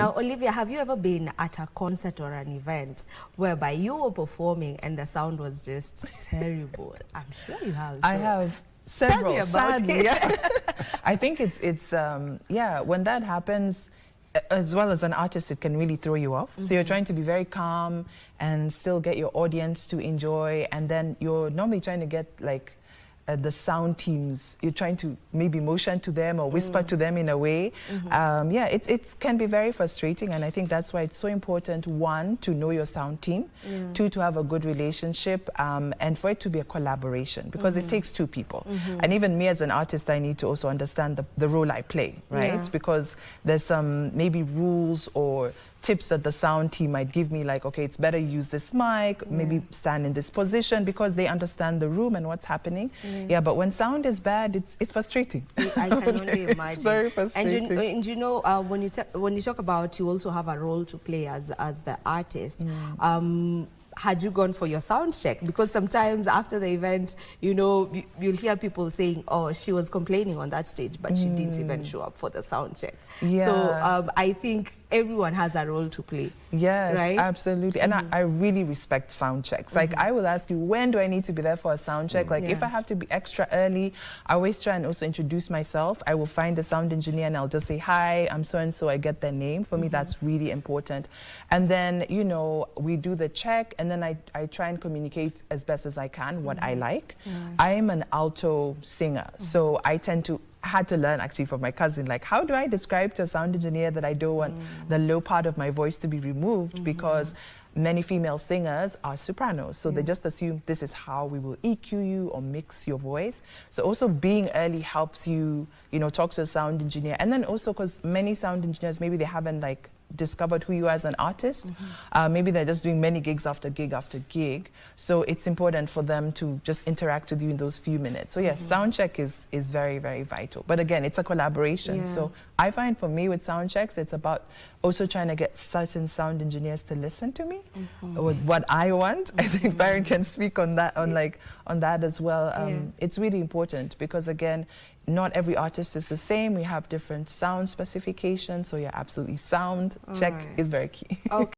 Now, Olivia, have you ever been at a concert or an event whereby you were performing and the sound was just terrible? I'm sure you have. I have several. Sadly, I think it's yeah, when that happens, as well as an artist, it can really throw you off. So you're trying to be very calm and still get your audience to enjoy, and then you're normally trying to get like the sound teams, you're trying to maybe motion to them or whisper to them in a way. Yeah, it can be very frustrating, and I think that's why it's so important, one, to know your sound team, two, to have a good relationship, and for it to be a collaboration, because it takes two people. And even me as an artist, I need to also understand the role I play, right? Because there's some maybe rules or tips that the sound team might give me, like, okay, it's better use this mic, maybe stand in this position, because they understand the room and what's happening. Yeah, but when sound is bad, it's frustrating. I can only imagine. It's very frustrating. And you know, when you talk about, you also have a role to play as the artist. Had you gone for your sound check? Because sometimes after the event, you know, you'll hear people saying, oh, she was complaining on that stage, but she didn't even show up for the sound check. Yeah. So I think everyone has a role to play. Yes, right? Absolutely. And I really respect sound checks. Like, I will ask you, when do I need to be there for a sound check? Like, if I have to be extra early, I always try and also introduce myself. I will find the sound engineer and I'll just say, hi, I'm so-and-so. I get their name. For me, that's really important. And then, you know, we do the check, and then I try and communicate as best as I can what I like. I am an alto singer, so I had to learn actually from my cousin, like, how do I describe to a sound engineer that I don't want the low part of my voice to be removed, because many female singers are sopranos, so they just assume this is how we will EQ you or mix your voice. So also being early helps you, you know, talk to a sound engineer. And then also, because many sound engineers, maybe they haven't like discovered who you are as an artist. Maybe they're just doing many gigs after gig after gig. So it's important for them to just interact with you in those few minutes. So yes, sound check is very, very vital. But again, it's a collaboration. So I find for me with sound checks, it's about also trying to get certain sound engineers to listen to me with what I want. I think Byron can speak on that, on that as well. It's really important, because again, not every artist is the same. We have different sound specifications. So yeah, absolutely. Sound check is very key. Okay.